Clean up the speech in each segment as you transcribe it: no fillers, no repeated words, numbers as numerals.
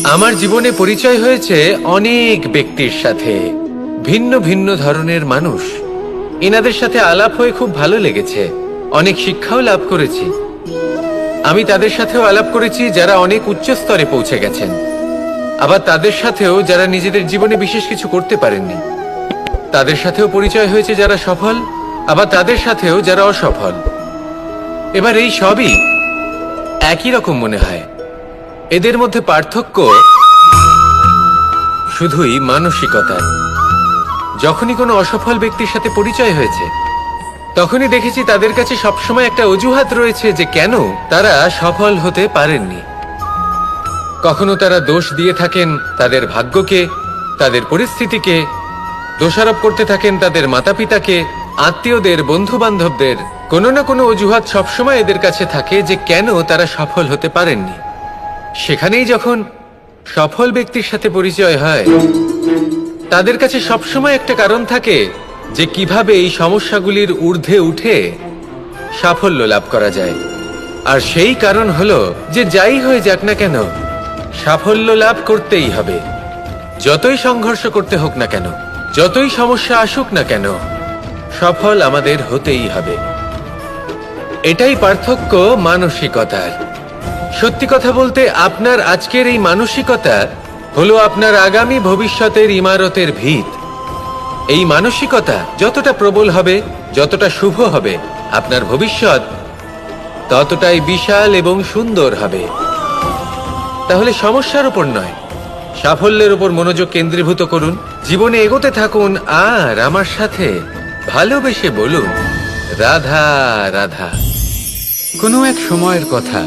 আমার জীবনে পরিচয় হয়েছে অনেক ব্যক্তির সাথে, ভিন্ন ভিন্ন ধরনের মানুষ। এনাদের সাথে আলাপ হয়ে খুব ভালো লেগেছে, অনেক শিক্ষাও লাভ করেছি। আমি তাদের সাথেও আলাপ করেছি যারা অনেক উচ্চ স্তরে পৌঁছে গেছেন, আবার তাদের সাথেও যারা নিজেদের জীবনে বিশেষ কিছু করতে পারেননি। তাদের সাথেও পরিচয় হয়েছে যারা সফল, আবার তাদের সাথেও যারা অসফল। এবার এই সবই একই রকম মনে হয়। এদের মধ্যে পার্থক্য শুধুই মানসিকতার। যখনই কোনো অসফল ব্যক্তির সাথে পরিচয় হয়েছে, তখনই দেখেছি তাদের কাছে সবসময় একটা অজুহাত রয়েছে যে কেন তারা সফল হতে পারেননি। কখনো তারা দোষ দিয়ে থাকেন তাদের ভাগ্যকে, তাদের পরিস্থিতিকে, দোষারোপ করতে থাকেন তাদের মাতা পিতাকে, আত্মীয়দের, বন্ধু বান্ধবদের। কোনো না কোনো অজুহাত সবসময় এদের কাছে থাকে যে কেন তারা সফল হতে পারেননি। সেখানেই যখন সফল ব্যক্তির সাথে পরিচয় হয়, তাদের কাছে সবসময় একটা কারণ থাকে যে কিভাবে এই সমস্যাগুলির ঊর্ধ্বে উঠে সাফল্য লাভ করা যায়। আর সেই কারণ হলো যে যাই হয়ে যাক না কেন, সাফল্য লাভ করতেই হবে। যতই সংঘর্ষ করতে হোক না কেন, যতই সমস্যা আসুক না কেন, সফল আমাদের হতেই হবে। এটাই পার্থক্য মানসিকতার। সত্যি কথা বলতে, আপনার আজকের এই মানসিকতা হলো আপনার আগামী ভবিষ্যতের ইমারতের ভিত। এই মানসিকতা যতটা প্রবল হবে, যতটা শুভ হবে, আপনার ভবিষ্যৎ ততটাই বিশাল এবং সুন্দর হবে। তাহলে সমস্যার উপর নয়, সাফল্যের উপর মনোযোগ কেন্দ্রীভূত করুন, জীবনে এগোতে থাকুন, আর আমার সাথে ভালোবেসে বলুন, রাধা রাধা। কোনো এক সময়ের কথা,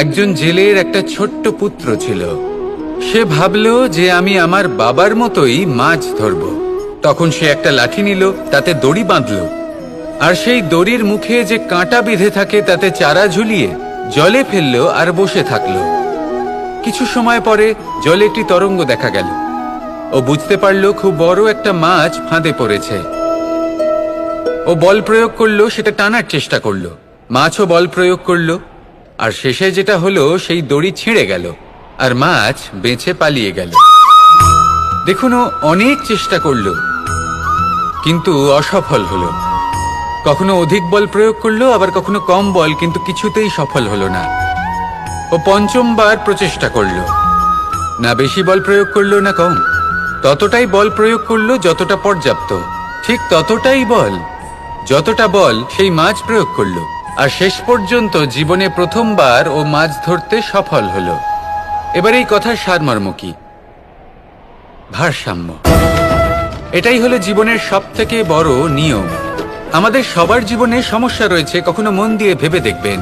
একজন জেলের একটা ছোট্ট পুত্র ছিল। সে ভাবলো যে আমি আমার বাবার মতোই মাছ ধরব। তখন সে একটা লাঠি নিল, তাতে দড়ি বাঁধল, আর সেই দড়ির মুখে যে কাঁটা বিঁধে থাকে তাতে চারা ঝুলিয়ে জলে ফেললো আর বসে থাকলো। কিছু সময় পরে জলে একটি তরঙ্গ দেখা গেল। ও বুঝতে পারলো খুব বড় একটা মাছ ফাঁদে পড়েছে। ও বল প্রয়োগ করলো, সেটা টানার চেষ্টা করলো। মাছও বল প্রয়োগ করলো, আর শেষে যেটা হলো, সেই দড়ি ছিঁড়ে গেল আর মাছ বেঁচে পালিয়ে গেল। দেখুন, ও অনেক চেষ্টা করলো কিন্তু অসফল হলো। কখনো অধিক বল প্রয়োগ করলো, আবার কখনো কম বল, কিন্তু কিছুতেই সফল হলো না। ও পঞ্চমবার প্রচেষ্টা করলো, না বেশি বল প্রয়োগ করলো না কম, ততটাই বল প্রয়োগ করলো যতটা পর্যাপ্ত, ঠিক ততটাই বল, যতটা বল সেই মাছ প্রয়োগ করলো। আর শেষ পর্যন্ত জীবনে প্রথমবার ও মাছ ধরতে সফল হলো। এবার এই কথার সারমর্ম কি? ভারসাম্য। এটাই হলো জীবনের সবথেকে বড় নিয়ম। আমাদের সবার জীবনে সমস্যা রয়েছে, কখনো মন দিয়ে ভেবে দেখবেন।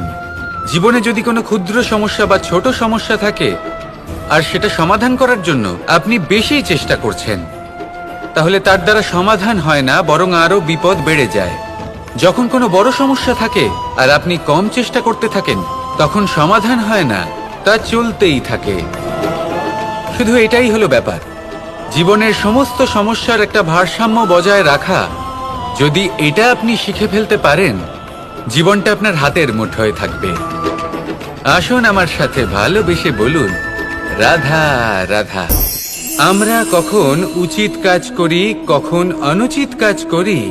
জীবনে যদি কোনো ক্ষুদ্র সমস্যা বা ছোট সমস্যা থাকে, আর সেটা সমাধান করার জন্য আপনি বেশি চেষ্টা করছেন, তাহলে তার দ্বারা সমাধান হয় না, বরং আরো বিপদ বেড়ে যায়। যখন কোনো বড় সমস্যা থাকে আর আপনি কম চেষ্টা করতে থাকেন, তখন সমাধান হয় না, তা চলতেই থাকে। শুধু এটাই হলো ব্যাপার। জীবনের সমস্ত সমস্যার একটা ভারসাম্য বজায় রাখা, যদি এটা আপনি শিখে ফেলতে পারেন, জীবনটা আপনার হাতের মুঠোয় থাকবে। আসুন আমার সাথে ভালোবেসে বলুন, রাধা রাধা। আমরা কখন উচিত কাজ করি, কখন অনুচিত কাজ করি,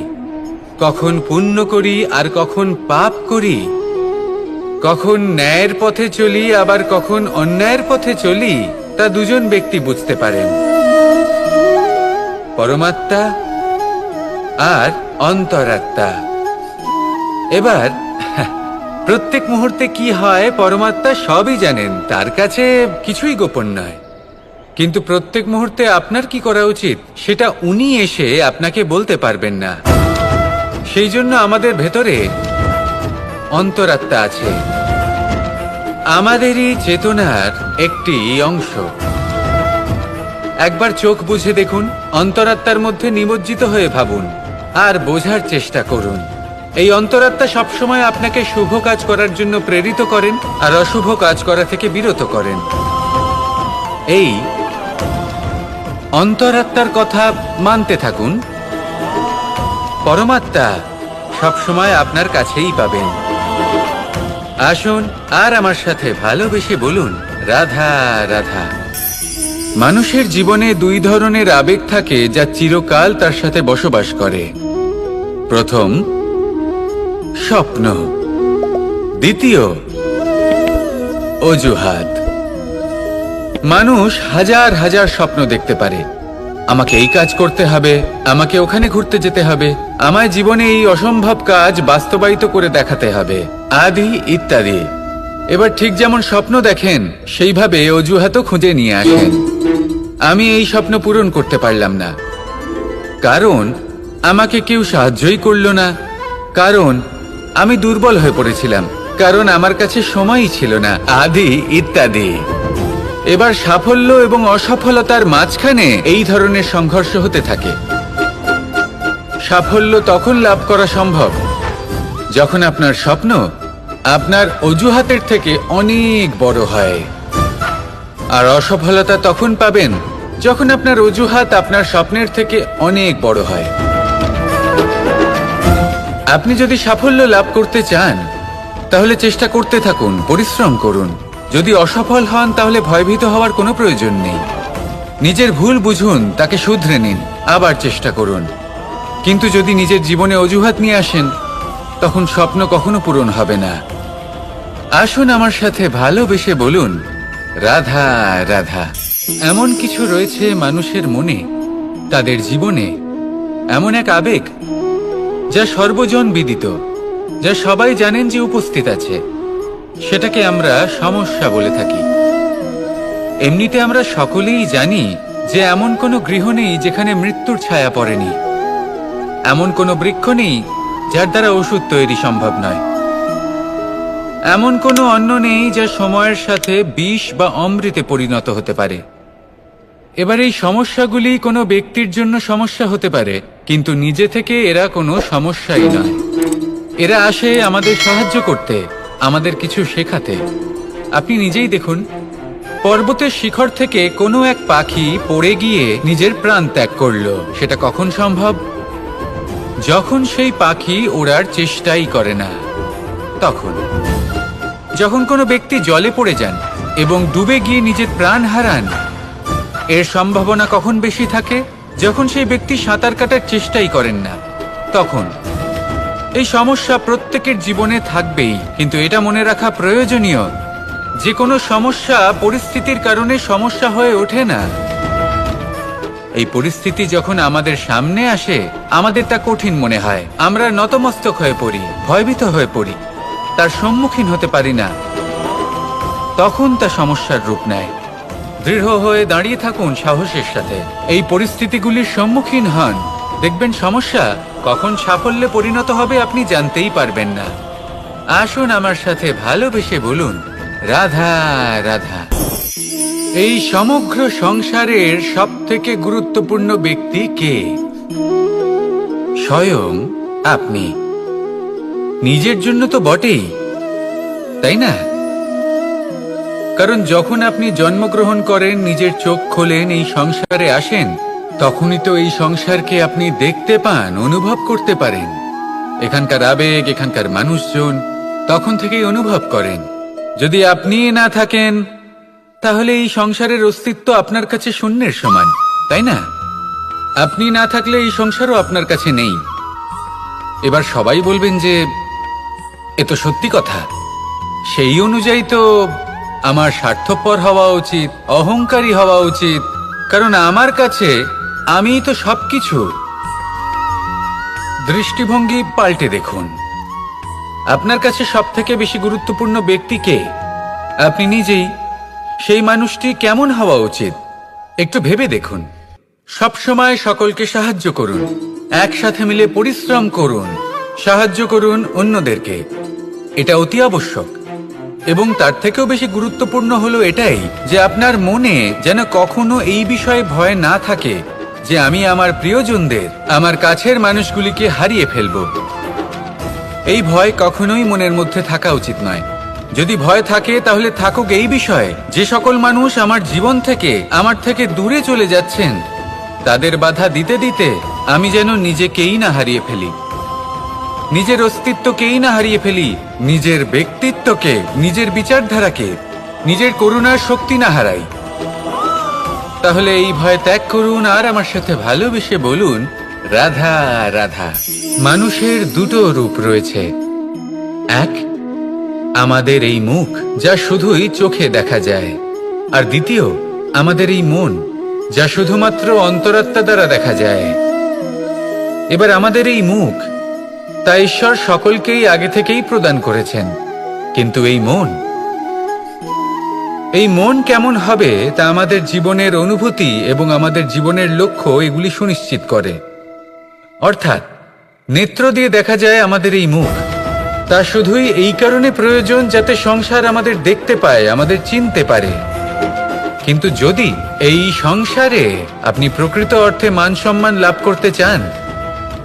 কখন পুণ্য করি আর কখন পাপ করি, কখন ন্যায়ের পথে চলি আবার কখন অন্যায়ের পথে চলি, তা দুজন ব্যক্তি বুঝতে পারেন, পরমাত্মা আর অন্তরাত্মা। এবার প্রত্যেক মুহূর্তে কি হয় পরমাত্মা সবই জানেন, তার কাছে কিছুই গোপন নয়। কিন্তু প্রত্যেক মুহূর্তে আপনার কি করা উচিত সেটা উনি এসে আপনাকে বলতে পারবেন না। সেই জন্য আমাদের ভেতরে অন্তরাত্মা আছে, আমাদেরই চেতনার একটি অংশ। একবার চোখ বুঝে দেখুন, অন্তরাত্মার মধ্যে নিমজ্জিত হয়ে ভাবুন আর বোঝার চেষ্টা করুন। এই অন্তরাত্মা সবসময় আপনাকে শুভ কাজ করার জন্য প্রেরিত করেন আর অশুভ কাজ করা থেকে বিরত করেন। এই অন্তরাত্মার কথা মানতে থাকুন, পরমাত্মা সবসময় আপনার কাছেই পাবেন। আসুন আর আমার সাথে ভালোবেসে বলুন, রাধা রাধা। মানুষের জীবনে দুই ধরনের আবেগ থাকে যা চিরকাল তার সাথে বসবাস করে। প্রথম, স্বপ্ন। দ্বিতীয়, অজুহাত। মানুষ হাজার হাজার স্বপ্ন দেখতে পারে। আমাকে এই কাজ করতে হবে, আমাকে ওখানে ঘুরতে যেতে হবে, আমায় জীবনে এই অসম্ভব কাজ বাস্তবায়িত করে দেখাতে হবে, আদি ইত্যাদি। এবার ঠিক যেমন স্বপ্ন দেখেন সেইভাবে অজুহাতও খুঁজে নিয়ে আসেন। আমি এই স্বপ্ন পূরণ করতে পারলাম না, কারণ আমাকে কেউ সাহায্যই করল না, কারণ আমি দুর্বল হয়ে পড়েছিলাম, কারণ আমার কাছে সময়ই ছিল না, আদি ইত্যাদি। এবার সাফল্য এবং অসফলতার মাঝখানে এই ধরনের সংঘর্ষ হতে থাকে। সাফল্য তখন লাভ করা সম্ভব যখন আপনার স্বপ্ন আপনার অজুহাতের থেকে অনেক বড় হয়, আর অসফলতা তখন পাবেন যখন আপনার অজুহাত আপনার স্বপ্নের থেকে অনেক বড় হয়। আপনি যদি সাফল্য লাভ করতে চান তাহলে চেষ্টা করতে থাকুন, পরিশ্রম করুন। যদি অসফল হন তাহলে ভয়ভীত হওয়ার কোনো প্রয়োজন নেই। নিজের ভুল বুঝুন, তাকে শুধরে নিন, আবার চেষ্টা করুন। কিন্তু যদি নিজের জীবনে অজুহাত নিয়ে আসেন তখন স্বপ্ন কখনো পূরণ হবে না। আসুন আমার সাথে ভালোবেসে বলুন, রাধা রাধা। এমন কিছু রয়েছে মানুষের মনে, তাদের জীবনে এমন এক আবেগ যা সর্বজন বিদিত, যা সবাই জানেন যে উপস্থিত আছে। সেটাকে আমরা সমস্যা বলে থাকি। এমনিতে আমরা সকলেই জানি যে এমন কোনো গৃহ নেই যেখানে মৃত্যুর ছায়া পড়েনি, এমন কোনো বৃক্ষ নেই যার দ্বারা ওষুধ তৈরি সম্ভব নয়, এমন কোনো অন্ন নেই যা সময়ের সাথে বিষ বা অমৃতে পরিণত হতে পারে। এবার এই সমস্যাগুলি কোনো ব্যক্তির জন্য সমস্যা হতে পারে, কিন্তু নিজে থেকে এরা কোনো সমস্যাই নয়। এরা আসে আমাদের সাহায্য করতে, আমাদের কিছু শেখাতে। আপনি নিজেই দেখুন, পর্বতের শিখর থেকে কোনো এক পাখি পড়ে গিয়ে নিজের প্রাণ ত্যাগ করলো। সেটা কখন সম্ভব? যখন সেই পাখি ওড়ার চেষ্টাই করে না। তখন যখন কোনো ব্যক্তি জলে পড়ে যান এবং ডুবে গিয়ে নিজের প্রাণ হারান, এর সম্ভাবনা কখন বেশি থাকে? যখন সেই ব্যক্তি সাঁতার কাটার চেষ্টাই করেন না। তখন এই সমস্যা প্রত্যেকের জীবনে থাকবেই, কিন্তু এটা মনে রাখা প্রয়োজনীয় যে কোনো সমস্যা পরিস্থিতির কারণে সমস্যা হয়ে ওঠে না। এই পরিস্থিতি যখন আমাদের সামনে আসে আমাদের তা কঠিন মনে হয়, আমরা নতমস্তক হয়ে পড়ি, ভয়ভীত হয়ে পড়ি, তার সম্মুখীন হতে পারি না। তখন তা সমস্যার রূপ নেয়। দৃঢ় হয়ে দাঁড়িয়ে থাকুন সাহসের সাথে, এই পরিস্থিতিগুলির সম্মুখীন হন। দেখবেন সমস্যা কখন সাফল্যে পরিণত হবে আপনি জানতেই পারবেন না। আসুন আমার সাথে ভালোবেসে বলুন, রাধা রাধা। এই সমগ্র সংসারের সবথেকে গুরুত্বপূর্ণ ব্যক্তি কে? স্বয়ং আপনি। নিজের জন্য তো বটেই, তাই না? কারণ যখন আপনি জন্মগ্রহণ করেন, নিজের চোখ খোলেন, এই সংসারে আসেন, তখনই তো এই সংসারকে আপনি দেখতে পান, অনুভব করতে পারেন। এখানকার আবেগ, এখানকার মানুষজন তখন থেকেই অনুভব করেন। যদি আপনি না থাকেন তাহলে এই সংসারের অস্তিত্ব আপনার কাছে শূন্যের সমান, তাই না? আপনি না থাকলে এই সংসারও আপনার কাছে নেই। এবার সবাই বলবেন যে এ তো সত্যি কথা, সেই অনুযায়ী তো আমার স্বার্থপর হওয়া উচিত, অহংকারী হওয়া উচিত, কারণ আমার কাছে আমিই তো সবকিছু। দৃষ্টিভঙ্গি পাল্টে দেখুন, আপনার কাছে সবথেকে বেশি গুরুত্বপূর্ণ ব্যক্তি কে? আপনি নিজেই। সেই মানুষটি কেমন হওয়া উচিত একটু ভেবে দেখুন। সবসময় সকলকে সাহায্য করুন, একসাথে মিলে পরিশ্রম করুন, সাহায্য করুন অন্যদেরকে, এটা অতি আবশ্যক। এবং তার থেকেও বেশি গুরুত্বপূর্ণ হলো এটাই যে আপনার মনে যেন কখনো এই বিষয়ে ভয় না থাকে যে আমি আমার প্রিয়জনদের, আমার কাছের মানুষগুলিকে হারিয়ে ফেলব। এই ভয় কখনোই মনের মধ্যে থাকা উচিত নয়। যদি ভয় থাকে তাহলে থাকুক এই বিষয়ে যে সকল মানুষ আমার জীবন থেকে, আমার থেকে দূরে চলে যাচ্ছেন, তাদের বাধা দিতে দিতে আমি যেন নিজেকেই না হারিয়ে ফেলি, নিজের অস্তিত্বকেই না হারিয়ে ফেলি, নিজের ব্যক্তিত্বকে, নিজের বিচারধারাকে, নিজের করুণার শক্তি না হারাই। তাহলে এই ভয় ত্যাগ করুন আর আমার সাথে ভালোবেসে বলুন, রাধা রাধা। মানুষের দুটো রূপ রয়েছে। এক, আমাদের এই মুখ যা শুধুই চোখে দেখা যায়, আর দ্বিতীয় আমাদের এই মন যা শুধুমাত্র অন্তরাত্মা দ্বারা দেখা যায়। এবার আমাদের এই মুখ তা ঈশ্বর সকলকেই আগে থেকেই প্রদান করেছেন, কিন্তু এই মন কেমন হবে তা আমাদের জীবনের অনুভূতি এবং আমাদের জীবনের লক্ষ্য এগুলি সুনিশ্চিত করে। অর্থাৎ নেত্র দিয়ে দেখা যায় আমাদের এই মুখ, তা শুধুই এই কারণে প্রয়োজন যাতে সংসার আমাদের দেখতে পায়, আমাদের চিনতে পারে। কিন্তু যদি এই সংসারে আপনি প্রকৃত অর্থে মান সম্মান লাভ করতে চান,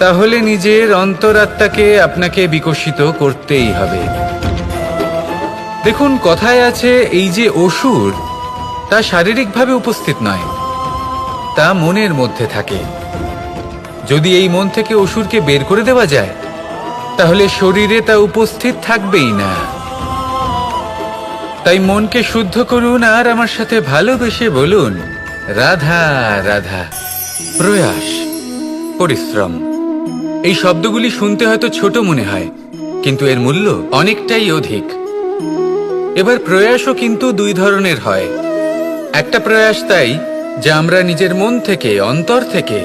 তাহলে নিজের অন্তরাত্মাকে আপনাকে বিকশিত করতেই হবে। দেখুন, কথায় আছে এই যে অসুর, তা শারীরিকভাবে উপস্থিত নয়, তা মনের মধ্যে থাকে। যদি এই মন থেকে অসুরকে বের করে দেওয়া যায়, তাহলে শরীরে তা উপস্থিত থাকবেই না। তাই মনকে শুদ্ধ করুন আর আমার সাথে ভালোবেসে বলুন, রাধা রাধা। প্রয়াস, পরিশ্রম, এই শব্দগুলি শুনতে হয়তো ছোট মনে হয়, কিন্তু এর মূল্য অনেকটাই অধিক। এবার প্রয়াসও কিন্তু দুই ধরনের হয়। একটা প্রয়াস তাই যা আমরা নিজের মন থেকে, অন্তর থেকে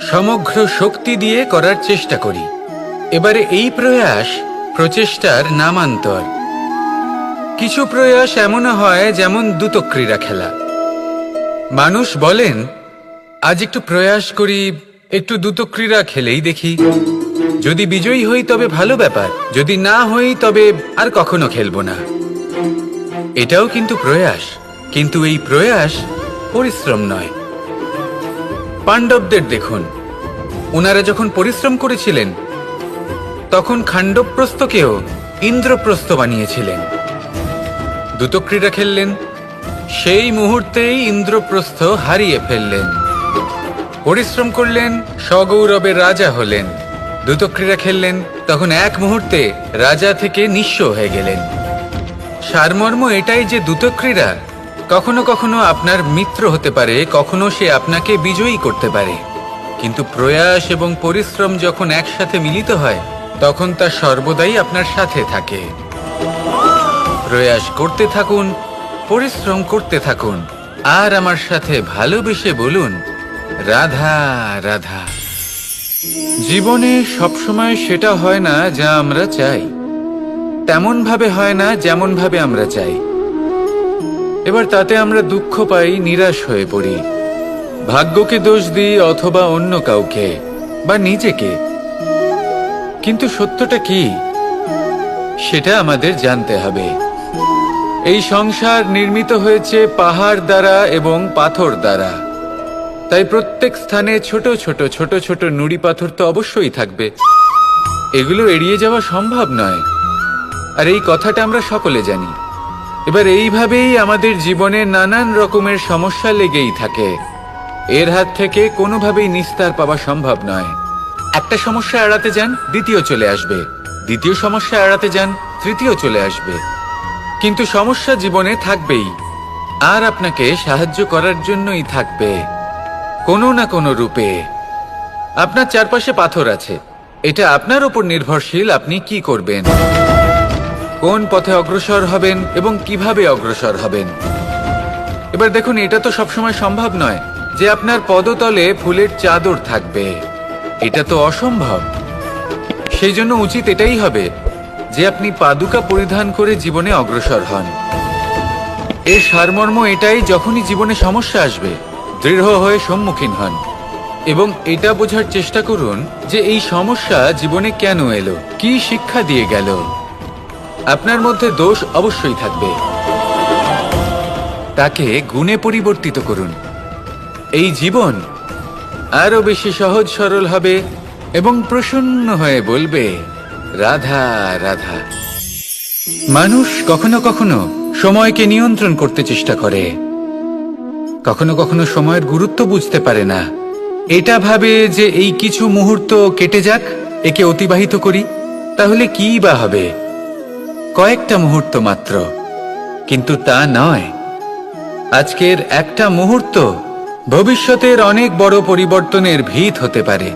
সমগ্র শক্তি দিয়ে করার চেষ্টা করি। এবারে এই প্রয়াস প্রচেষ্টার নামান্তর। কিছু প্রয়াস এমনও হয় যেমন দ্রুতক্রীড়া খেলা। মানুষ বলেন, আজ একটু প্রয়াস করি, একটু দ্রুতক্রীড়া খেলেই দেখি, যদি বিজয়ী হই তবে ভালো ব্যাপার, যদি না হই তবে আর কখনো খেলবো না। এটাও কিন্তু প্রয়াস, কিন্তু এই প্রয়াস পরিশ্রম নয়। পাণ্ডবদের দেখুন, ওনারা যখন পরিশ্রম করেছিলেন তখন খাণ্ডবপ্রস্থকেও ইন্দ্রপ্রস্থ বানিয়েছিলেন। দ্রুতক্রীড়া খেললেন, সেই মুহূর্তেই ইন্দ্রপ্রস্থ হারিয়ে ফেললেন। পরিশ্রম করলেন, সগৌরবে রাজা হলেন। দ্রুতক্রীড়া খেললেন, তখন এক মুহূর্তে রাজা থেকে নিঃস্ব হয়ে গেলেন। সারমর্ম এটাই যে দ্রুতক্রীড়া কখনো কখনো আপনার মিত্র হতে পারে, কখনো সে আপনাকে বিজয়ী করতে পারে, কিন্তু প্রয়াস এবং পরিশ্রম যখন একসাথে মিলিত হয় তখন তা সর্বদাই আপনার সাথে থাকে। প্রয়াস করতে থাকুন, পরিশ্রম করতে থাকুন, আর আমার সাথে ভালোবেসে বলুন, রাধা রাধা। জীবনে সবসময় সেটা হয় না যা আমরা চাই, তেমন ভাবে হয় না যেমন ভাবে আমরা চাই। এবার তাতে আমরা দুঃখ পাই, নিরাশ হয়ে পড়ি, ভাগ্যকে দোষ দিই অথবা অন্য কাউকে বা নিজেকে। কিন্তু সত্যটা কি সেটা আমাদের জানতে হবে। এই সংসার নির্মিত হয়েছে পাহাড় দ্বারা এবং পাথর দ্বারা, তাই প্রত্যেক স্থানে ছোট ছোট ছোট ছোট নুড়ি পাথর তো অবশ্যই থাকবে। এগুলো এড়িয়ে যাওয়া সম্ভব নয়, আর এই কথাটা আমরা সকলে জানি। এবার এইভাবেই আমাদের জীবনে নানান রকমের সমস্যা লেগেই থাকে। এর হাত থেকে কোনোভাবেই নিস্তার পাওয়া সম্ভব নয়। একটা সমস্যা এড়াতে যান, দ্বিতীয় চলে আসবে, দ্বিতীয় সমস্যা এড়াতে যান, তৃতীয় চলে আসবে। কিন্তু সমস্যা জীবনে থাকবেই, আর আপনাকে সাহায্য করার জন্যই থাকবে কোনো না কোনো রূপে। আপনার চারপাশে পাথর আছে, এটা আপনার উপর নির্ভরশীল আপনি কি করবেন, কোন পথে অগ্রসর হবেন এবং কিভাবে অগ্রসর হবেন। এবার দেখুন, এটা তো সবসময় সম্ভব নয় যে আপনার পদতলে ফুলের চাদর থাকবে, এটা তো অসম্ভব। সেই জন্য উচিত এটাই হবে যে আপনি পাদুকা পরিধান করে জীবনে অগ্রসর হন। এর সারমর্ম এটাই, যখনই জীবনে সমস্যা আসবে দৃঢ় হয়ে সম্মুখীন হন এবং এটা বোঝার চেষ্টা করুন যে এই সমস্যা জীবনে কেন এলো, কি শিক্ষা দিয়ে গেল। আপনার মধ্যে দোষ অবশ্যই থাকবে, তাকে গুণে পরিবর্তিত করুন। এই জীবন আরো বেশি সহজ সরল হবে এবং প্রসন্ন হয়ে বলবে, রাধা রাধা। মানুষ কখনো কখনো সময়কে নিয়ন্ত্রণ করতে চেষ্টা করে, কখনো কখনো সময়ের গুরুত্ব বুঝতে পারে না। এটা ভাবে যে এই কিছু মুহূর্ত কেটে যাক, একে অতিবাহিত করি, তাহলে কি বা হবে, কয়েকটা মুহূর্ত মাত্র। কিন্তু তা নয়। আজকের একটা মুহূর্ত ভবিষ্যতের অনেক বড় পরিবর্তনের ভিত হতে পারে।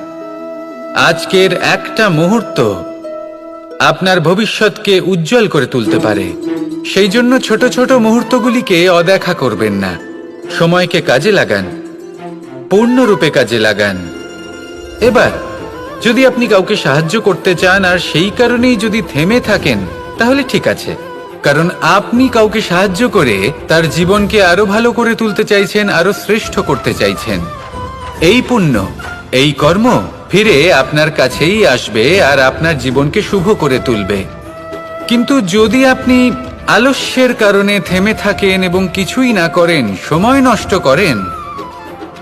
আজকের একটা মুহূর্ত আপনার ভবিষ্যৎকে উজ্জ্বল করে তুলতে পারে। সেই জন্য ছোট ছোট মুহূর্তগুলিকে অদেখা করবেন না। সময়কে কাজে লাগান, পূর্ণরূপে কাজে লাগান। এবার যদি আপনি কাউকে সাহায্য করতে চান আর সেই কারণেই যদি থেমে থাকেন, তাহলে ঠিক আছে, কারণ আপনি কাউকে সাহায্য করে তার জীবনকে আরো ভালো করে তুলতে চাইছেন, আরো শ্রেষ্ঠ করতে চাইছেন। এই পুণ্য, এই কর্ম ফিরে আপনার কাছেই আসবে আর আপনার জীবনকে শুভ করে তুলবে। কিন্তু যদি আপনি আলস্যের কারণে থেমে থাকেন এবং কিছুই না করেন, সময় নষ্ট করেন,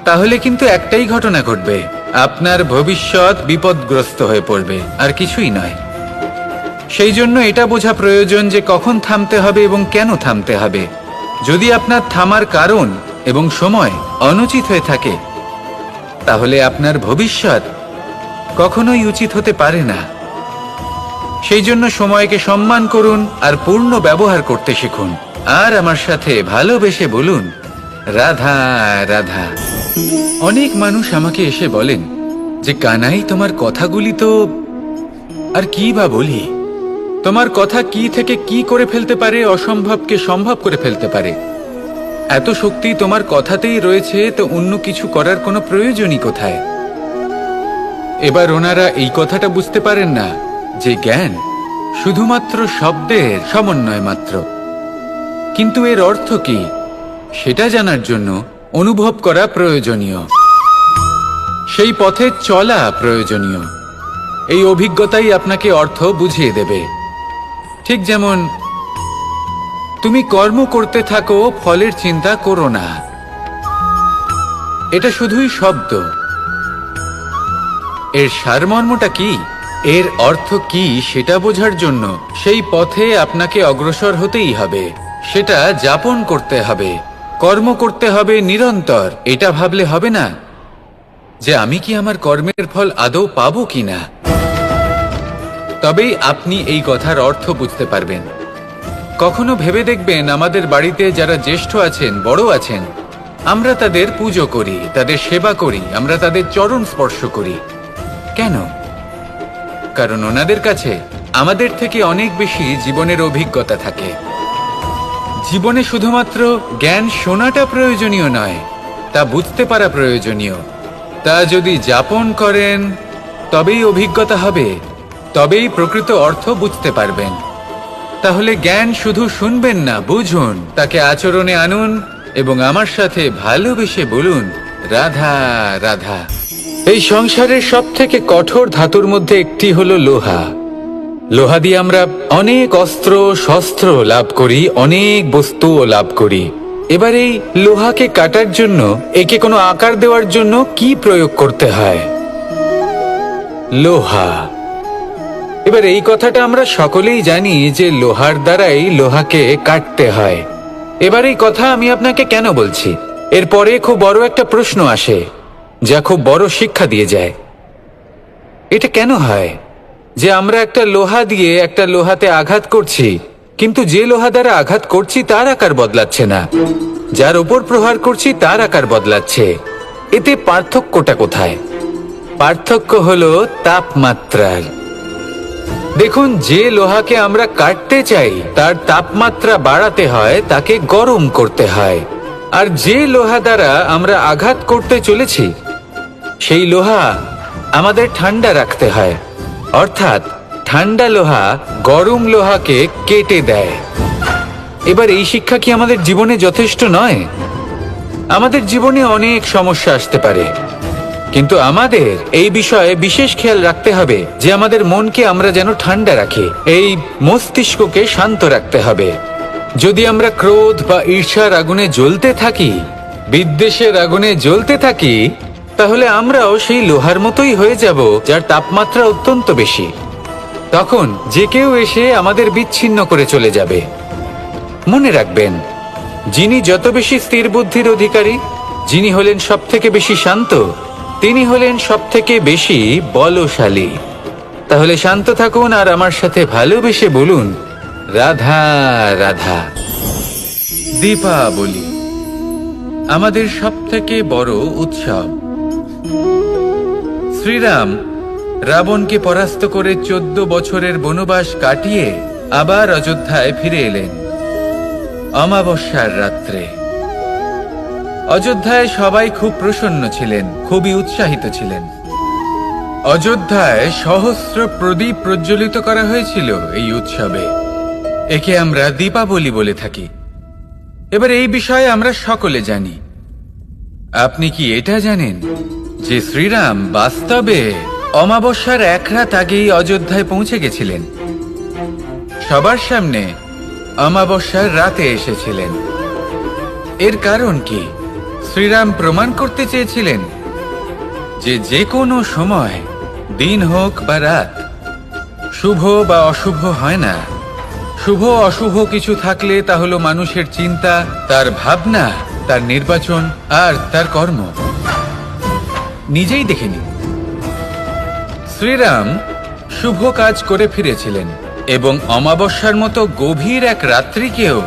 তাহলে কিন্তু একটাই ঘটনা ঘটবে, আপনার ভবিষ্যৎ বিপদগ্রস্ত হয়ে পড়বে, আর কিছুই নয়। সেই জন্য এটা বোঝা প্রয়োজন যে কখন থামতে হবে এবং কেন থামতে হবে। যদি আপনার থামার কারণ এবং সময় অনুচিত হয়ে থাকে, তাহলে আপনার ভবিষ্যৎ কখনোই উচিত হতে পারে না। সেই জন্য সময়কে সম্মান করুন আর পূর্ণ ব্যবহার করতে শিখুন। আর আমার সাথে ভালোবেসে বলুন, রাধা রাধা। অনেক মানুষ আমাকে এসে বলেন যে কানাই, তোমার কথাগুলি তো আর কি বা বলি, তোমার কথা কি থেকে কি করে ফেলতে পারে, অসম্ভবকে সম্ভব করে ফেলতে পারে। এত শক্তি তোমার কথাতেই রয়েছে, তো অন্য কিছু করার কোনো প্রয়োজনই কোথায়? এবার ওনারা এই কথাটা বুঝতে পারেন না যে জ্ঞান শুধুমাত্র শব্দের সমন্বয় মাত্র। কিন্তু এর অর্থ কি সেটা জানার জন্য অনুভব করা প্রয়োজনীয়, সেই পথে চলা প্রয়োজনীয়। এই অভিজ্ঞতাই আপনাকে অর্থ বুঝিয়ে দেবে। ঠিক যেমন তুমি কর্ম করতে থাকো, ফলের চিন্তা করো না, এটা শুধুই শব্দ। এর সারমর্মটা কি, এর অর্থ কি সেটা বোঝার জন্য সেই পথে আপনাকে অগ্রসর হতেই হবে, সেটা যাপন করতে হবে, কর্ম করতে হবে নিরন্তর। এটা ভাবলে হবে না যে আমি কি আমার কর্মের ফল আদৌ পাবো কিনা। তবেই আপনি এই কথার অর্থ বুঝতে পারবেন। কখনো ভেবে দেখবেন, আমাদের বাড়িতে যারা জ্যেষ্ঠ আছেন, বড় আছেন, আমরা তাদের পুজো করি, তাদের সেবা করি, আমরা তাদের চরণ স্পর্শ করি। কেন? কারণ ওনাদের কাছে আমাদের থেকে অনেক বেশি জীবনের অভিজ্ঞতা থাকে। জীবনে শুধুমাত্র জ্ঞান শোনাটা প্রয়োজনীয় নয়, তা বুঝতে পারা প্রয়োজনীয়। তা যদি যাপন করেন, তবেই অভিজ্ঞতা হবে, তবেই প্রকৃত অর্থ বুঝতে পারবেন। তাহলে জ্ঞান শুধু শুনবেন না, বুঝুন, তাকে আচরণে আনুন এবং আমার সাথে ভালোবেসে বলুন, রাধা রাধা। এই সংসারের সব থেকে কঠোর ধাতুর মধ্যে একটি হলো লোহা। লোহা দিয়ে আমরা অনেক অস্ত্র শস্ত্র লাভ করি, অনেক বস্তুও লাভ করি। এবার এই লোহাকে কাটার জন্য, একে কোনো আকার দেওয়ার জন্য কি প্রয়োগ করতে হয়? লোহা। এবার এই কথাটা আমরা সকলেই জানি যে লোহার দ্বারাই লোহাকে কাটতে হয়। এবার এই কথা আমি আপনাকে কেন বলছি, এরপরে খুব বড় একটা প্রশ্ন আসে যা খুব বড় শিক্ষা দিয়ে যায়। এটা কেন হয় যে আমরা একটা লোহা দিয়ে একটা লোহাতে আঘাত করছি, কিন্তু যে লোহা দ্বারা আঘাত করছি তার আকার বদলাচ্ছে না, যার উপর প্রহার করছি তার আকার বদলাচ্ছে? এতে পার্থক্যটা কোথায়? পার্থক্য হলো তাপমাত্রার। দেখুন, যে লোহাকে আমরা কাটতে চাই তার তাপমাত্রা বাড়াতে হয়, তাকে গরম করতে হয়। আর যে লোহা দ্বারা আমরা আঘাত করতে চলেছি, সেই লোহা আমাদের ঠান্ডা রাখতে হয়। অর্থাৎ ঠান্ডা লোহা গরম লোহাকে কেটে দেয়। এবার এই শিক্ষা কি আমাদের জীবনে যথেষ্ট নয়? আমাদের জীবনে অনেক সমস্যা আসতে পারে, কিন্তু আমাদের এই বিষয়ে বিশেষ খেয়াল রাখতে হবে যে আমাদের মনকে আমরা যেন ঠান্ডা রাখি, এই মস্তিষ্ককে শান্ত রাখতে হবে। যদি আমরা ক্রোধ বা ঈর্ষার আগুনে জ্বলতে থাকি, বিদ্বেষের আগুনে জ্বলতে থাকি, তাহলে আমরাও সেই লোহার মতোই হয়ে যাব যার তাপমাত্রা অত্যন্ত বেশি। তখন যে কেউ এসে আমাদের বিচ্ছিন্ন করে চলে যাবে। মনে রাখবেন, যিনি যত বেশি স্থির বুদ্ধির অধিকারী, যিনি হলেন সব থেকে বেশি শান্ত, তিনি হলেন সব থেকে বেশি বলশালী। তাহলে শান্ত থাকুন আর আমার সাথে ভালোবেসে বলুন, রাধা রাধা। দীপাবলি আমাদের সবথেকে বড় উৎসব। শ্রীরাম রাবণকে পরাস্ত করে 14 বছরের বনবাস কাটিয়ে আবার অযোধ্যায় ফিরে এলেন অমাবস্যার রাত্রে। অযোধ্যায় সবাই খুব প্রসন্ন ছিলেন, খুবই উৎসাহিত ছিলেন। অযোধ্যায় সহস্র প্রদীপ প্রজ্বলিত করা হয়েছিল এই উৎসবে। একে আমরা দীপাবলি বলে থাকি। এবার এই বিষয়ে আমরা সকলে জানি। আপনি কি এটা জানেন যে শ্রীরাম বাস্তবে অমাবস্যার এক রাত আগেই অযোধ্যায় পৌঁছে গেছিলেন? সবার সামনে অমাবস্যার রাতে এসেছিলেন। এর কারণ কি? শ্রীরাম প্রমাণ করতে চেয়েছিলেন যে যে কোনো সময়, দিন হোক বা রাত, শুভ বা অশুভ হয় না। শুভ অশুভ কিছু থাকলে তা হলো মানুষের চিন্তা, তার ভাবনা, তার নির্বাচন আর তার কর্ম। নিজেই দেখে নিন, শ্রীরাম শুভ কাজ করে ফিরেছিলেন এবং অমাবস্যার মতো গভীর এক রাত্রিকেও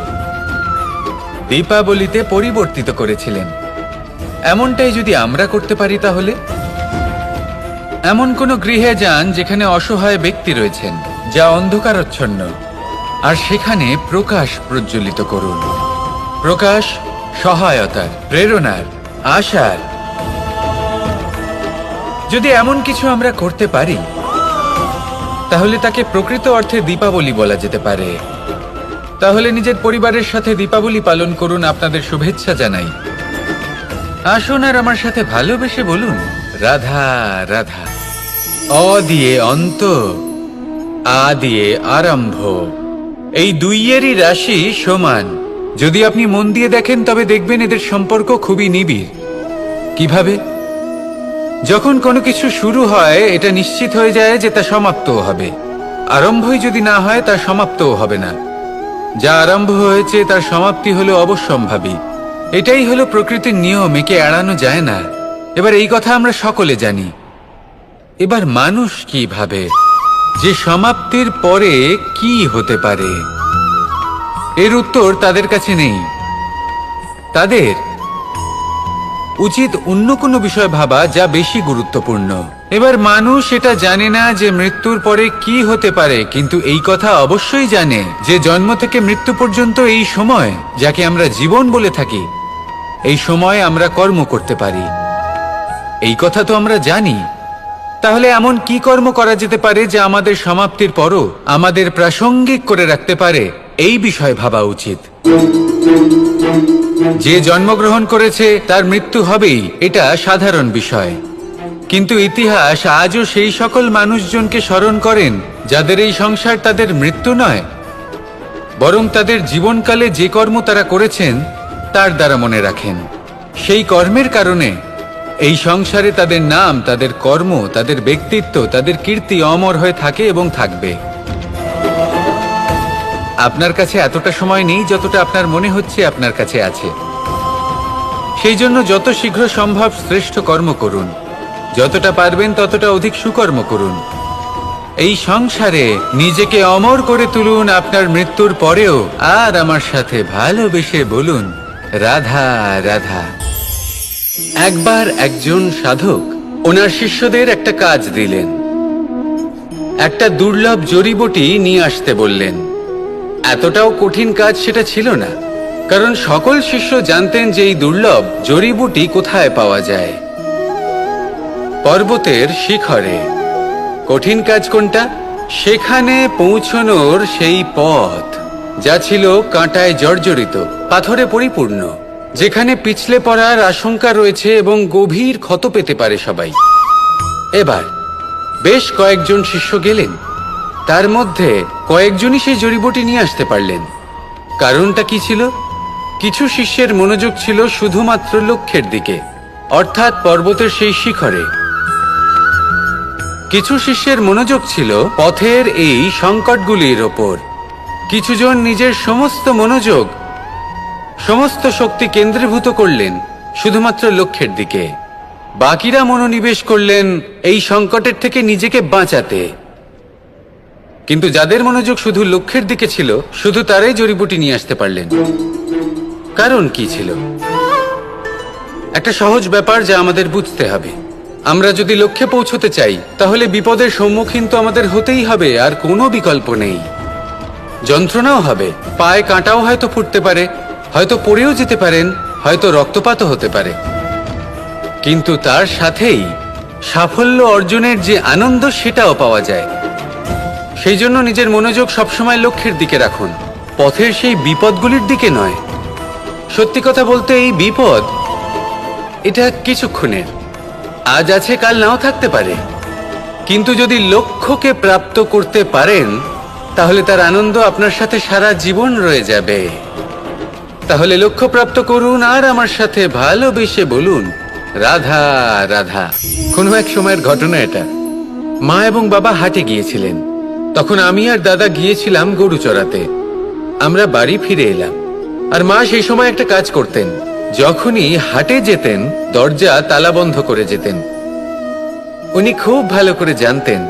দীপাবলিতে পরিবর্তিত করেছিলেন। এমনটাই যদি আমরা করতে পারি, তাহলে এমন কোন গৃহে যান যেখানে অসহায় ব্যক্তি রয়েছেন, যা অন্ধকারাচ্ছন্ন, আর সেখানে প্রকাশ প্রজ্বলিত করুন। প্রকাশ সহায়তার, প্রেরণার, আশার। যদি এমন কিছু আমরা করতে পারি, তাহলে তাকে প্রকৃত অর্থে দীপাবলি বলা যেতে পারে। তাহলে নিজের পরিবারের সাথে দীপাবলি পালন করুন। আপনাদের শুভেচ্ছা জানাই। আসুন আর আমার সাথে ভালোবেসে বলুন, রাধা রাধা। অ দিয়ে অন্ত, আ দিয়ে আরম্ভ। এই দুইয়েরই রাশি সমান। যদি আপনি মন দিয়ে দেখেন, তবে দেখবেন এদের সম্পর্ক খুবই নিবিড়। কিভাবে? যখন কোনো কিছু শুরু হয়, এটা নিশ্চিত হয়ে যায় যে তা সমাপ্তও হবে। আরম্ভই যদি না হয়, তার সমাপ্তও হবে না। যা আরম্ভ হয়েছে তার সমাপ্তি হলো অবশ্যম্ভাবী। এটাই হলো প্রকৃতির নিয়ম, একে এড়ানো যায় না। এবার এই কথা আমরা সকলে জানি। এবার মানুষ কি ভাবে যে সমাপ্তির পরে কি হতে পারে, এর উত্তর তাদের কাছে নেই। তাদের উচিত অন্য কোনো বিষয় ভাবা যা বেশি গুরুত্বপূর্ণ। এবার মানুষ এটা জানে না যে মৃত্যুর পরে কি হতে পারে, কিন্তু এই কথা অবশ্যই জানে যে জন্ম থেকে মৃত্যু পর্যন্ত এই সময়, যাকে আমরা জীবন বলে থাকি, এই সময় আমরা কর্ম করতে পারি। এই কথা তো আমরা জানি। তাহলে এমন কি কর্ম করা যেতে পারে যা আমাদের সমাপ্তির পরও আমাদের প্রাসঙ্গিক করে রাখতে পারে, এই বিষয়ে ভাবা উচিত। যে জন্মগ্রহণ করেছে তার মৃত্যু হবেই, এটা সাধারণ বিষয়। কিন্তু ইতিহাস আজও সেই সকল মানুষজনকে স্মরণ করেন যাদের এই সংসার তাদের মৃত্যু নয়, বরং তাদের জীবনকালে যে কর্ম তারা করেছেন তার দ্বারা মনে রাখেন। সেই কর্মের কারণে এই সংসারে তাদের নাম, তাদের কর্ম, তাদের ব্যক্তিত্ব, তাদের কীর্তি অমর হয়ে থাকে এবং থাকবে। আপনার কাছে এতটা সময় নেই যতটা আপনার মনে হচ্ছে আপনার কাছে আছে। সেই জন্য যত শীঘ্র সম্ভব শ্রেষ্ঠ কর্ম করুন। যতটা পারবেন ততটা অধিক সুকর্ম করুন। এই সংসারে নিজেকে অমর করে তুলুন আপনার মৃত্যুর পরেও। আর আমার সাথে ভালোবেসে বলুন, রাধা রাধা। একবার একজন সাধক ওনার শিষ্যদের একটা কাজ দিলেন। একটা দুর্লভ জড়িবুটি নিয়ে আসতে বললেন। এতটাও কঠিন কাজ সেটা ছিল না, কারণ সকল শিষ্য জানতেন যে এই দুর্লভ জড়িবুটি কোথায় পাওয়া যায়। পর্বতের শিখরে। কঠিন কাজ কোনটা? সেখানে পৌঁছনোর সেই পথ, যা ছিল কাঁটায় জর্জরিত, পাথরে পরিপূর্ণ, যেখানে পিছলে পড়ার আশঙ্কা রয়েছে এবং গভীর ক্ষত পেতে পারে সবাই। এবার বেশ কয়েকজন শিষ্য গেলেন। তার মধ্যে কয়েকজনই সেই জড়িবুটি নিয়ে আসতে পারলেন। কারণটা কি ছিল? কিছু শিষ্যের মনোযোগ ছিল শুধুমাত্র লক্ষ্যের দিকে, অর্থাৎ পর্বতের সেই শিখরে। কিছু শিষ্যের মনোযোগ ছিল পথের এই সংকটগুলির ওপর। কিছুজন নিজের সমস্ত মনোযোগ, সমস্ত শক্তি কেন্দ্রীভূত করলেন শুধুমাত্র লক্ষ্যের দিকে। বাকিরা মনোনিবেশ করলেন এই সংকটের থেকে নিজেকে বাঁচাতে। কিন্তু যাদের মনোযোগ শুধু লক্ষ্যের দিকে ছিল, শুধু তারাই জড়িবুটি নিয়ে আসতে পারলেন। কারণ কি ছিল? একটা সহজ ব্যাপার যা আমাদের বুঝতে হবে। আমরা যদি লক্ষ্যে পৌঁছতে চাই তাহলে বিপদের সম্মুখীন তো আমাদের হতেই হবে, আর কোনো বিকল্প নেই। যন্ত্রণাও হবে, পায়ে কাঁটাও হয়তো ফুটতে পারে, হয়তো পড়েও যেতে পারেন, হয়তো রক্তপাতও হতে পারে, কিন্তু তার সাথেই সাফল্য অর্জনের যে আনন্দ সেটাও পাওয়া যায়। সেই জন্য নিজের মনোযোগ সবসময় লক্ষ্যের দিকে রাখুন, পথের সেই বিপদগুলির দিকে নয়। সত্যি কথা বলতে এই বিপদ এটা কিছুক্ষণের, আজ আছে কাল নাও থাকতে পারে, কিন্তু যদি লক্ষ্যকে প্রাপ্ত করতে পারেন তাহলে তার আনন্দ আপনার সাথে সারা জীবন রয়ে যাবে। তাহলে লক্ষ্য প্রাপ্ত করুন আর আমার সাথে ভালোবেসে বলুন, রাধা রাধা। কোনো এক সময়ের ঘটনা এটা। মা এবং বাবা হাটে গিয়েছিলেন, তখন আমি আর দাদা গিয়েছিলাম গরু চড়াতে। আমরা বাড়ি ফিরে এলাম, আর মা সেই সময় একটা কাজ করতেন। যখনই হাটে যেতেন দরজা তালা বন্ধ করে যেতেন। উনি খুব ভালো করে জানতেন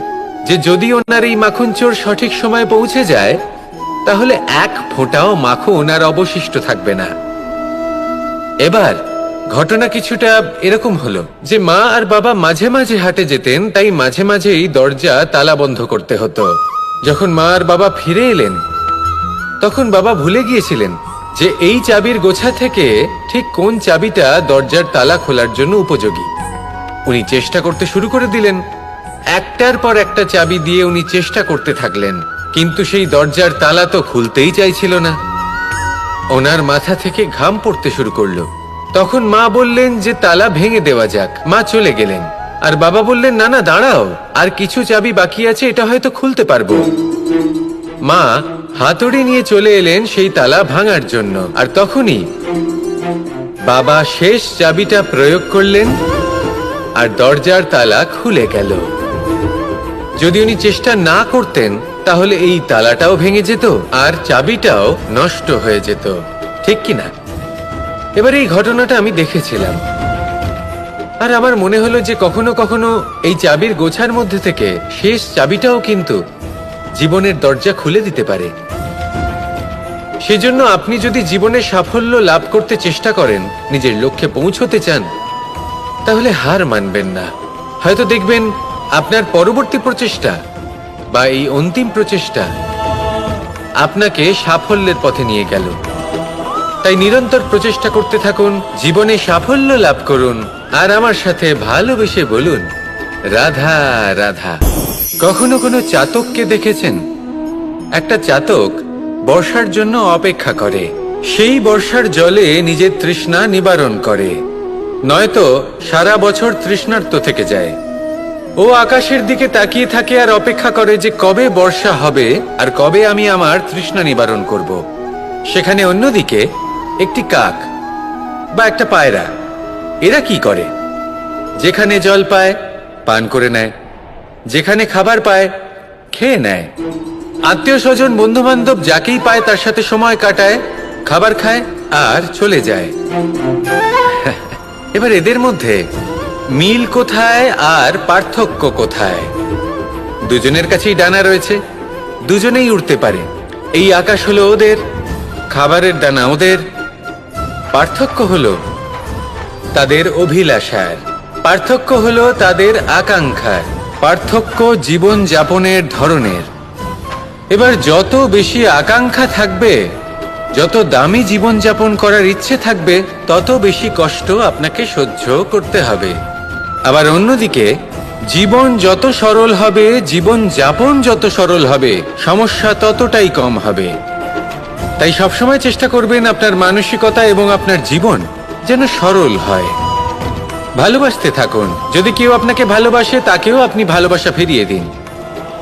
যে যদি ওনার এই মাখন চোর সঠিক সময়ে পৌঁছে যায় তাহলে এক ফোঁটাও মাখন আর অবশিষ্ট থাকবে না। এবার ঘটনা কিছুটা এরকম হলো যে মা আর বাবা মাঝে মাঝে হাটে যেতেন, তাই মাঝে মাঝেই দরজা তালা বন্ধ করতে হতো। যখন মা আর বাবা ফিরে এলেন তখন বাবা ভুলে গিয়েছিলেন যে এই চাবির গোছা থেকে ঠিক কোন চাবিটা দরজার তালা খোলার জন্য উপযোগী। উনি চেষ্টা করতে শুরু করে দিলেন, একটার পর একটা চাবি দিয়ে উনি চেষ্টা করতে থাকলেন, কিন্তু সেই দরজার তালা তো খুলতেই চাইছিল না। ওনার মাথা থেকে ঘাম পড়তে শুরু করলো। তখন মা বললেন যে তালা ভেঙে দেওয়া যাক। মা চলে গেলেন, আর বাবা বললেন, না না দাঁড়াও, আর কিছু চাবি বাকি আছে, এটা হয়তো খুলতে পারবো। মা হাতুড়ি নিয়ে চলে এলেন সেই তালা ভাঙার জন্য, আর তখনই বাবা শেষ চাবিটা প্রয়োগ করলেন আর দরজার তালা খুলে গেল। যদি উনি চেষ্টা না করতেন তাহলে এই তালাটাও ভেঙে যেত আর চাবিটাও নষ্ট হয়ে যেত, ঠিক কিনা? এবার এই ঘটনাটা আমি দেখেছিলাম, আর আমার মনে হলো যে কখনো কখনো এই চাবির গোছার মধ্যে থেকে শেষ চাবিটাও কিন্তু জীবনের দরজা খুলে দিতে পারে। সেজন্য আপনি যদি জীবনে সাফল্য লাভ করতে চেষ্টা করেন, নিজের লক্ষ্যে পৌঁছতে চান, তাহলে হার মানবেন না। হয়তো দেখবেন আপনার পরবর্তী প্রচেষ্টা বা এই অন্তিম প্রচেষ্টা আপনাকে সাফল্যের পথে নিয়ে গেল। তাই নিরন্তর প্রচেষ্টা করতে থাকুন, জীবনে সাফল্য লাভ করুন, আর আমার সাথে ভালোবেসে বলুন, রাধা রাধা। কখনো কোনো চাতককে দেখেছেন? একটা চাতক বর্ষার জন্য অপেক্ষা করে, সেই বর্ষার জলে নিজের তৃষ্ণা নিবারণ করে, নয়তো সারা বছর তৃষ্ণার্ত থেকে যায়। ও আকাশের দিকে তাকিয়ে থাকে আর অপেক্ষা করে যে কবে বর্ষা হবে আর কবে আমি আমার তৃষ্ণা নিবারণ করব। সেখানে অন্যদিকে একটি কাক বা একটা পায়রা, এরা কি করে? যেখানে জল পায় পান করে নেয়, যেখানে খাবার পায় খেয়ে নেয়, আত্মীয় স্বজন বন্ধু বান্ধব যাকেই পায় তার সাথে সময় কাটায়, খাবার খায় আর চলে যায়। এবার এদের মধ্যে মিল কোথায় আর পার্থক্য কোথায়? দুজনের কাছেই ডানা রয়েছে, দুজনেই উড়তে পারে। এই আকাশ হলো ওদের, খাবারের দানা ওদের। পার্থক্য হলো তাদের অভিলাষার, পার্থক্য হলো তাদের আকাঙ্ক্ষার, পার্থক্য জীবন যাপনের ধরনের। এবার যত বেশি আকাঙ্ক্ষা থাকবে, যত দামি জীবন যাপন করার ইচ্ছে থাকবে, তত বেশি কষ্ট আপনাকে সহ্য করতে হবে। আবার অন্যদিকে জীবন যত সরল হবে, জীবন যাপন যত সরল হবে, সমস্যা ততটাই কম হবে। তাই সবসময় চেষ্টা করবেন আপনার মানসিকতা এবং আপনার জীবন যেন সরল হয়। ভালোবাসতে থাকুন। যদি কেউ আপনাকে ভালোবাসে, তাকেও আপনি ভালোবাসা ফিরিয়ে দিন।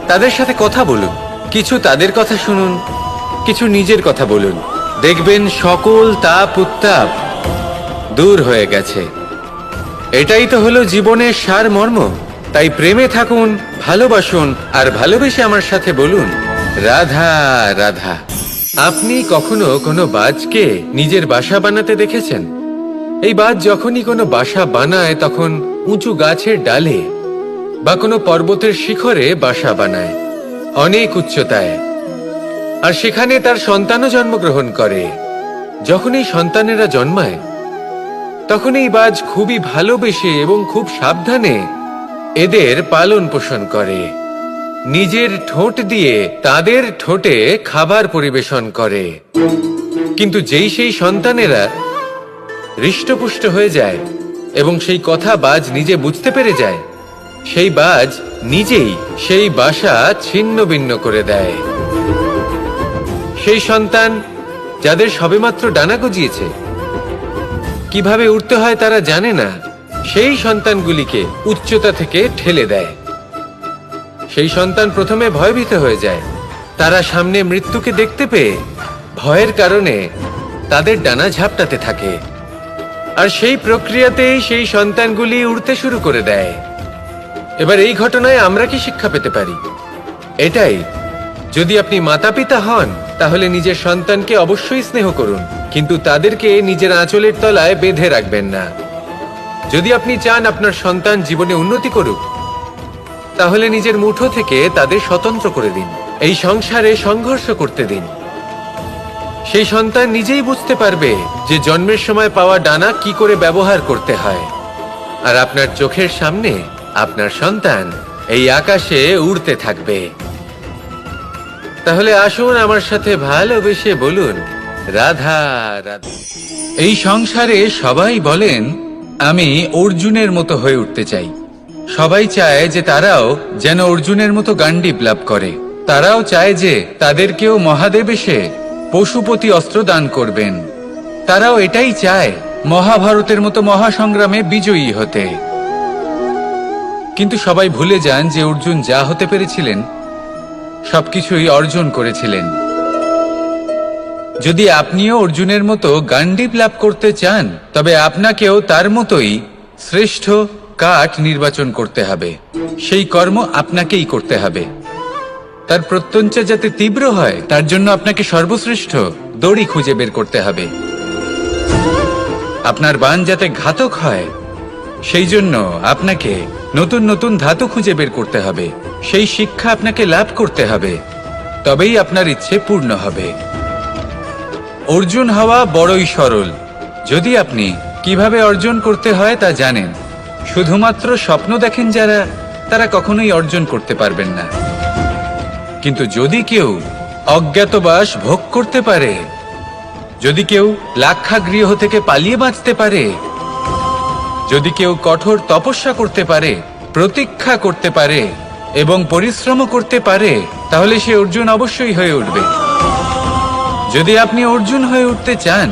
তাদের সাথে কথা বলুন, কিছু তাদের কথা শুনুন, কিছু নিজের কথা বলুন। দেখবেন সকল তাপ উত্তাপ দূর হয়ে গেছে। এটাই তো হলো জীবনের সারমর্ম। তাই প্রেমে থাকুন, ভালোবাসুন, আর ভালোবেসে আমার সাথে বলুন, রাধা রাধা। আপনি কখনো কোনো বাজকে নিজের বাসা বানাতে দেখেছেন? এই বাজ যখনই কোনো বাসা বানায় তখন উঁচু গাছের ডালে বা কোনো পর্বতের শিখরে বাসা বানায়, অনেক উচ্চতায়, আর সেখানে তার সন্তানও জন্মগ্রহণ করে। যখন এই সন্তানেরা জন্মায় তখন এই বাজ খুবই ভালোবেসে এবং খুব সাবধানে এদের পালন পোষণ করে, নিজের ঠোঁট দিয়ে তাদের ঠোঁটে খাবার পরিবেশন করে। কিন্তু যেই সেই সন্তানেরা হৃষ্টপুষ্ট হয়ে যায় এবং সেই কথা বাজ নিজে বুঝতে পেরে যায়, সেই বাজ নিজেই সেই বাসা ছিন্ন ভিন্ন করে দেয়। সেই সন্তান যাদের সবেমাত্র ডানা গজিয়েছে, কিভাবে উড়তে হয় তারা জানে না, সেই সন্তানগুলিকে উচ্চতা থেকে ঠেলে দেয়। সেই সন্তান প্রথমে ভয়ভীত হয়ে যায়। তারা সামনে মৃত্যুকে দেখতে পেয়ে ভয়ের কারণে তাদের ডানা ঝাপটাতে থাকে, আর সেই প্রক্রিয়াতেই সেই সন্তানগুলি উড়তে শুরু করে দেয়। এবার এই ঘটনায় আমরা কি শিক্ষা পেতে পারি? এটাই, যদি আপনি মাতা পিতা হন তাহলে নিজের সন্তানকে অবশ্যই স্নেহ করুন, কিন্তু তাদেরকে নিজের আঁচলের তলায় বেঁধে রাখবেন না। যদি আপনি চান আপনার সন্তান জীবনে উন্নতি করুক, তাহলে নিজের মুঠো থেকে তাদের স্বতন্ত্র করে দিন, এই সংসারে সংঘর্ষ করতে দিন। সেই সন্তান নিজেই বুঝতে পারবে যে জন্মের সময় পাওয়া ডানা কি করে ব্যবহার করতে হয়। আর আপনার চোখের সামনে আপনার সন্তান এই আকাশে উড়তে থাকবে। তাহলে আসুন আমার সাথে ভালোবেসে বলুন, রাধা রাধা। এই সংসারে সবাই বলেন আমি অর্জুনের মতো হয়ে উঠতে চাই। সবাই চায় যে তারাও যেন অর্জুনের মতো গান্ডীব লাভ করে। তারাও চায় যে তাদেরকেও মহাদেব এসে পশুপতি অস্ত্র দান করবেন। তারাও এটাই চায় মহাভারতের মতো মহাসংগ্রামে বিজয়ী হতে। কিন্তু সবাই ভুলে যান যে অর্জুন যা হতে পেরেছিলেন সবকিছুই অর্জন করেছিলেন। যদি আপনিও অর্জুনের মতো গান্ডীব লাভ করতে চান, তবে আপনাকেও তার মতোই শ্রেষ্ঠ কাঠ নির্বাচন করতে হবে। সেই কর্ম আপনাকেই করতে হবে। তার প্রত্যঞ্চা যাতে তীব্র হয় তার জন্য আপনাকে সর্বশ্রেষ্ঠ দড়ি খুঁজে বের করতে হবে। আপনার বাণ যাতে ঘাতক হয় সেই জন্য আপনাকে নতুন নতুন ধাতু খুঁজে বের করতে হবে। সেই শিক্ষা আপনাকে লাভ করতে হবে, তবেই আপনার ইচ্ছে পূর্ণ হবে। অর্জুন হওয়া বড়ই সরল, যদি আপনি কিভাবে অর্জন করতে হয় তা জানেন। শুধুমাত্র স্বপ্ন দেখেন যারা, তারা কখনোই অর্জন করতে পারবেন না। কিন্তু যদি কেউ অজ্ঞাতবাস ভোগ করতে পারে, যদি কেউ লাক্ষাগৃহ থেকে পালিয়ে বাঁচতে পারে, যদি কেউ কঠোর তপস্যা করতে পারে, প্রতীক্ষা করতে পারে এবং পরিশ্রম করতে পারে, তাহলে সে অর্জুন অবশ্যই হয়ে উঠবে। যদি আপনি অর্জুন হয়ে উঠতে চান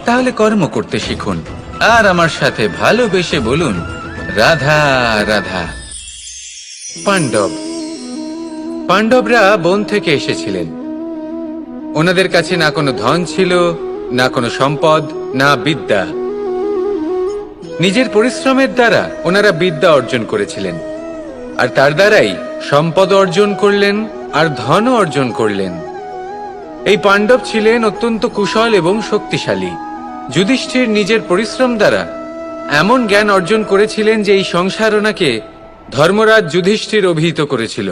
তাহলে কর্ম করতে শিখুন, আর আমার সাথে ভালোবেসে বলুন, রাধা রাধা। পাণ্ডবরা বন থেকে এসেছিলেন। ওনাদের কাছে না কোনো ধন ছিল, না কোনো সম্পদ, না বিদ্যা। নিজের পরিশ্রমের দ্বারা ওনারা বিদ্যা অর্জন করেছিলেন, আর তার দ্বারাই সম্পদ অর্জন করলেন আর ধনও অর্জন করলেন। এই পাণ্ডব ছিলেন অত্যন্ত কুশল এবং শক্তিশালী। যুধিষ্ঠির নিজের পরিশ্রম দ্বারা এমন জ্ঞান অর্জন করেছিলেন যে এই সংসার ওনাকে ধর্মরাজ যুধিষ্ঠির অভিহিত করেছিল।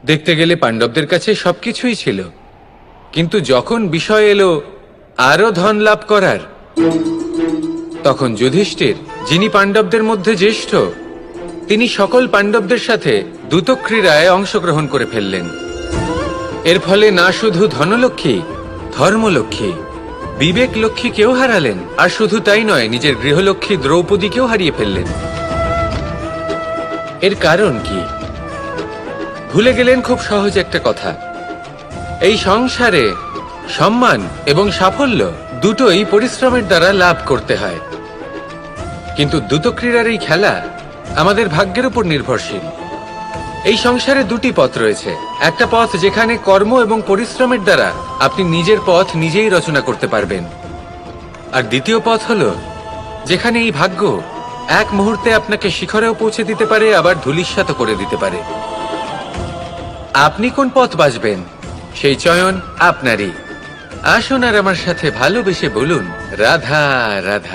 দেখতে গেলে পাণ্ডবদের কাছে সবকিছুই ছিল, কিন্তু যখন বিষয় এলো আরো ধন লাভ করার, তখন যুধিষ্ঠির, যিনি পাণ্ডবদের মধ্যে জ্যেষ্ঠ, তিনি সকল পাণ্ডবদের সাথে দ্যুতক্রীড়ায় অংশগ্রহণ করে ফেললেন। এর ফলে না শুধু ধনলক্ষ্মী, ধর্মলক্ষ্মী, বিবেক লক্ষ্মীকেও হারালেন, আর শুধু তাই নয়, নিজের গৃহলক্ষ্মী দ্রৌপদীকেও হারিয়ে ফেললেন। এর কারণ কি? ভুলে গেলেন খুব সহজ একটা কথা, এই সংসারে সম্মান এবং সাফল্য দুটোই পরিশ্রমের দ্বারা লাভ করতে হয়। কিন্তু দ্যুতক্রীড়ার এই খেলা আমাদের ভাগ্যের উপর নির্ভরশীল। এই সংসারে দুটি পথ রয়েছে। একটা পথ যেখানে কর্ম এবং পরিশ্রমের দ্বারা আপনি নিজের পথ নিজেই রচনা করতে পারবেন, আর দ্বিতীয় পথ হলো যেখানে এই ভাগ্য এক মুহূর্তে আপনাকে শিখরেও পৌঁছে দিতে পারে, আবার ধূলিসাৎ করে দিতে পারে। আপনি কোন পথ বাছবেন সেই চয়ন আপনারই। আসুন আর আমার সাথে ভালোবেসে বলুন, রাধা রাধা।